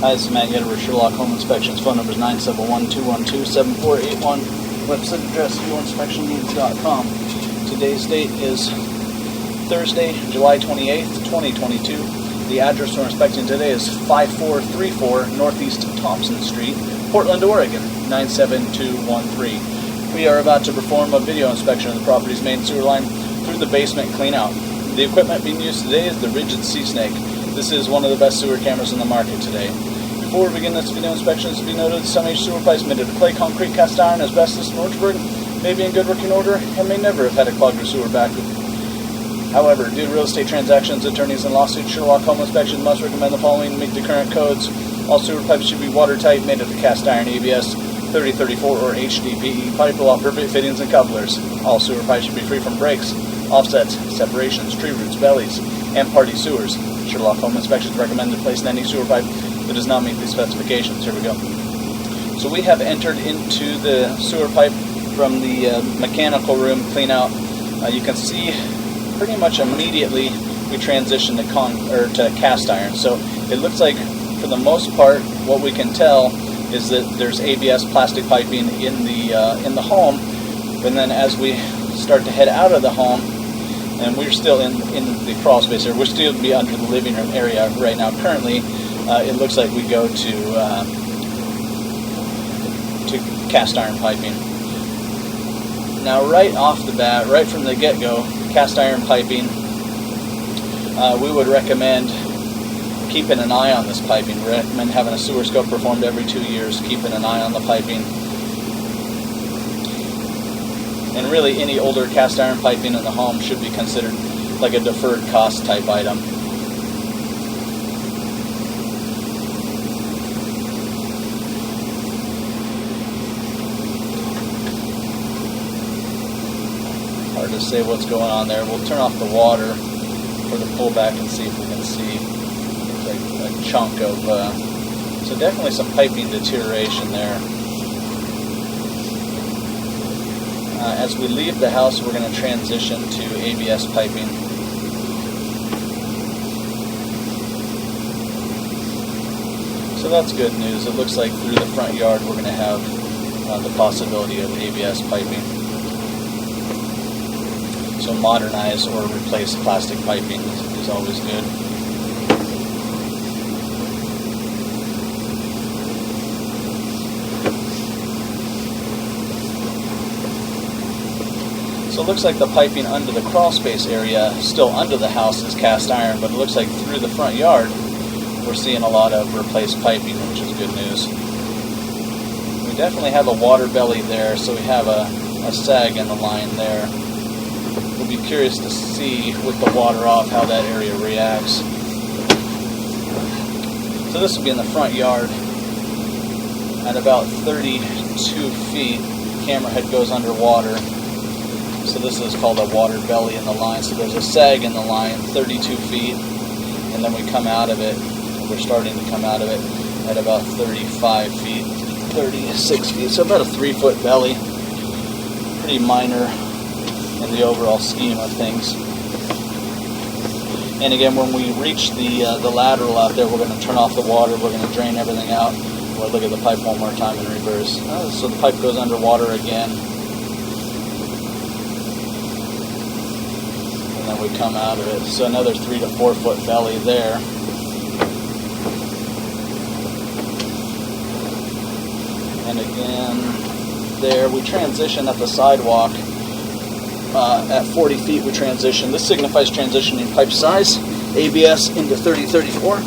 Hi, this is Matt Yetter with Sherlock Home Inspections. Phone number is 971-212-7481. Website address yourInspectionNeeds.com. Today's date is Thursday, July 28th, 2022. The address we're inspecting today is 5434 Northeast Thompson Street, Portland, Oregon, 97213. We are about to perform a video inspection of the property's main sewer line through the basement cleanout. The equipment being used today is the Rigid Sea Snake. This is one of the best sewer cameras in the market today. Before we begin this video inspection, it should be noted that some of your sewer pipes made of clay, concrete, cast iron, asbestos, and Orchberg may be in good working order and may never have had a clogged sewer back. However, due to real estate transactions, attorneys, and lawsuits, Sherlock Home Inspection must recommend the following to meet the current codes. All sewer pipes should be watertight, made of cast iron, ABS 3034 or HDPE pipe with all appropriate fittings and couplers. All sewer pipes should be free from breaks, offsets, separations, tree roots, bellies, and party sewers. Sherlock Home Inspections recommend to place any sewer pipe that does not meet these specifications. Here we go. So we have entered into the sewer pipe from the mechanical room clean out. You can see pretty much immediately we transition to cast iron. So it looks like, for the most part, what we can tell is that there's ABS plastic piping in the home. And then as we start to head out of the home, and we're still in the crawl space here, we'll still be under the living room area right now. Currently, it looks like we go to cast iron piping. Now, right off the bat, right from the get-go, cast iron piping, we would recommend keeping an eye on this piping. We recommend having a sewer scope performed every 2 years, keeping an eye on the piping. And really, any older cast iron piping in the home should be considered like a deferred cost type item. Hard to say what's going on there. We'll turn off the water for the pullback and see if we can see like a chunk of, so definitely some piping deterioration there. As we leave the house, we're going to transition to ABS piping. So that's good news. It looks like through the front yard we're going to have the possibility of ABS piping. So modernize or replace plastic piping is always good. So it looks like the piping under the crawl space area, still under the house, is cast iron, but it looks like through the front yard we're seeing a lot of replaced piping, which is good news. We definitely have a water belly there, so we have a sag in the line there. We'll be curious to see with the water off how that area reacts. So this will be in the front yard at about 32 feet. The camera head goes underwater. So this is called a water belly in the line. So there's a sag in the line, 32 feet, and then we come out of it. We're starting to come out of it at about 35 feet, 36 feet. So about a 3-foot belly. Pretty minor in the overall scheme of things. And again, when we reach the lateral out there, we're going to turn off the water. We're going to drain everything out. We'll look at the pipe one more time in reverse. So the pipe goes underwater again. And then we come out of it. So another 3 to 4 foot belly there. And again, there we transition at the sidewalk. At 40 feet we transition. This signifies transitioning pipe size, ABS into 3034.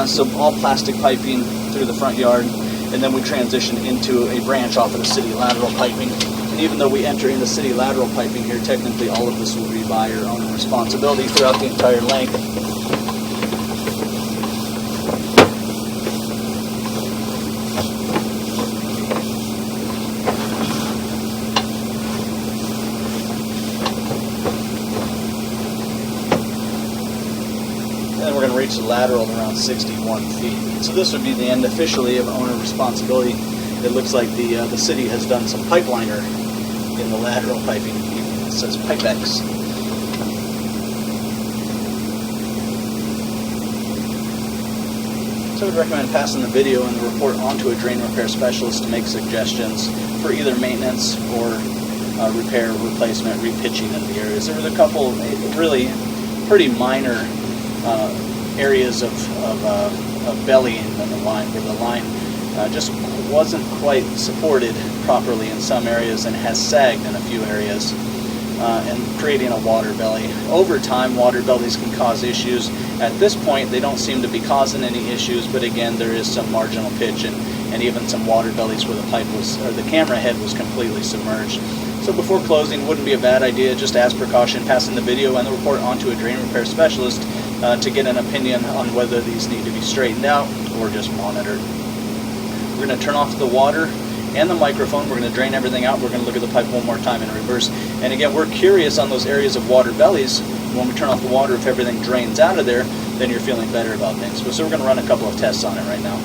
So all plastic piping through the front yard, and then we transition into a branch off of the city lateral piping. And even though we enter into city lateral piping here, technically all of this will be by your own responsibility throughout the entire length. And we're going to reach the lateral at around 61 feet. So this would be the end officially of owner responsibility. It looks like the city has done some pipe liner in the lateral piping. It says Pipe X. So I would recommend passing the video and the report on to a drain repair specialist to make suggestions for either maintenance or repair, replacement, repitching in the areas. There was a couple really pretty minor areas of bellying in the line, where the line just wasn't quite supported properly in some areas and has sagged in a few areas, and creating a water belly. Over time, water bellies can cause issues. At this point, they don't seem to be causing any issues, but again, there is some marginal pitch and even some water bellies where the pipe was, or the camera head was completely submerged. So before closing, wouldn't be a bad idea, just as precaution, passing the video and the report onto a drain repair specialist to get an opinion on whether these need to be straightened out or just monitored. We're going to turn off the water and the microphone. We're going to drain everything out. We're going to look at the pipe one more time in reverse. And again, we're curious on those areas of water bellies. When we turn off the water, if everything drains out of there, then you're feeling better about things. So we're going to run a couple of tests on it right now.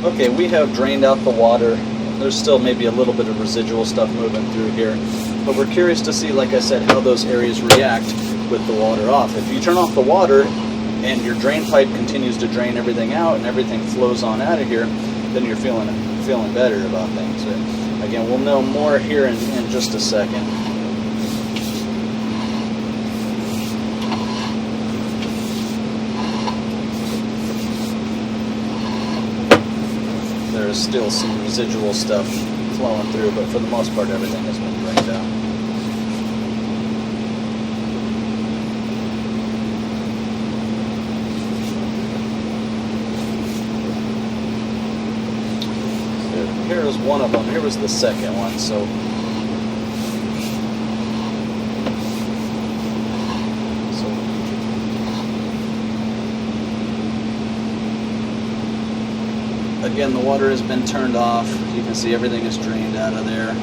Okay, we have drained out the water. There's still maybe a little bit of residual stuff moving through here, but we're curious to see, like I said, how those areas react with the water off. If you turn off the water and your drain pipe continues to drain everything out and everything flows on out of here, then you're feeling better about things. Again, we'll know more here in just a second. There's still some residual stuff flowing through, but for the most part, everything has been drained out. Here was one of them. Here was the second one. So again, the water has been turned off. You can see everything is drained out of there.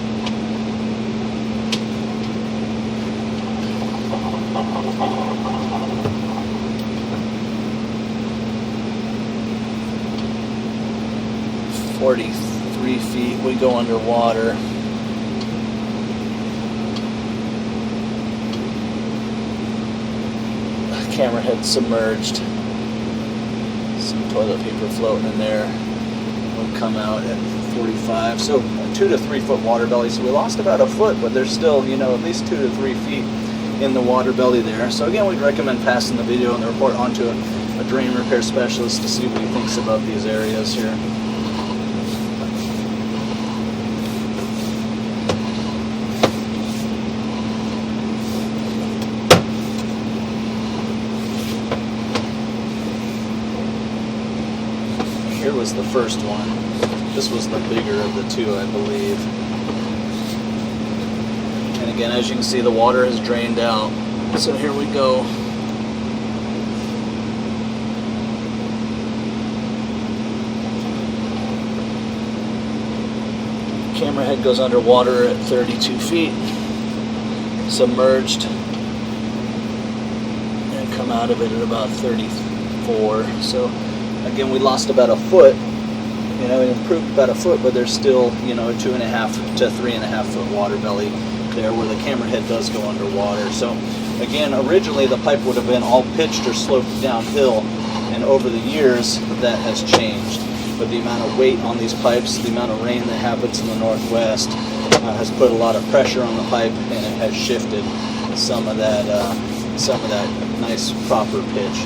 "43 feet we go underwater. Camera head submerged. Some toilet paper floating in there. We'll come out at 45. So a 2 to 3 foot water belly. So we lost about a foot, but there's still, at least 2 to 3 feet in the water belly there. So again, we'd recommend passing the video and the report on to a drain repair specialist to see what he thinks about these areas here. Here was the first one. This was the bigger of the two, I believe. And again, as you can see, the water has drained out. So here we go. Camera head goes underwater at 32 feet. Submerged. And come out of it at about 34. So again, we lost about a foot. We improved about a foot, but there's still, a 2.5 to 3.5 foot water belly there where the camera head does go underwater. So again, originally the pipe would have been all pitched or sloped downhill, and over the years that has changed. But the amount of weight on these pipes, the amount of rain that happens in the northwest has put a lot of pressure on the pipe, and it has shifted some of that nice proper pitch.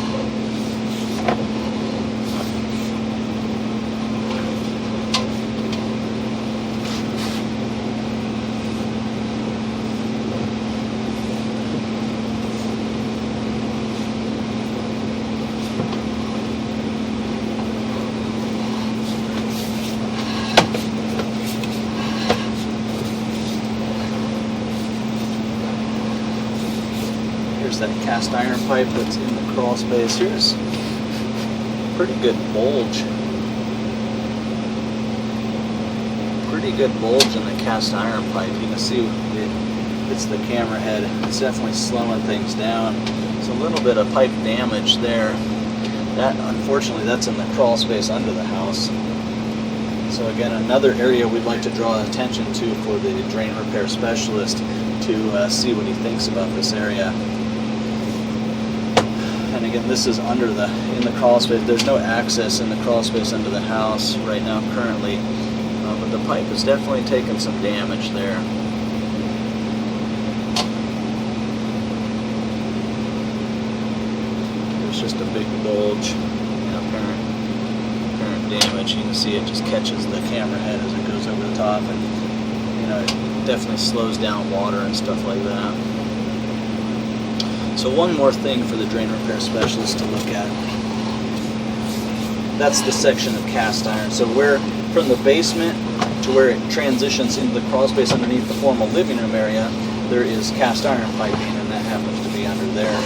Here's that cast iron pipe that's in the crawl space. Here's a pretty good bulge. Pretty good bulge in the cast iron pipe. You can see it's the camera head. It's definitely slowing things down. There's a little bit of pipe damage there. That, unfortunately, that's in the crawl space under the house. So again, another area we'd like to draw attention to for the drain repair specialist to see what he thinks about this area. And again, this is in the crawl space. There's no access in the crawl space under the house right now currently, but the pipe has definitely taken some damage there. There's just a big bulge and apparent damage. You can see it just catches the camera head as it goes over the top, and it definitely slows down water and stuff like that. So one more thing for the drain repair specialist to look at. That's the section of cast iron. So from the basement to where it transitions into the crawl space underneath the formal living room area, there is cast iron piping, and that happens to be under there.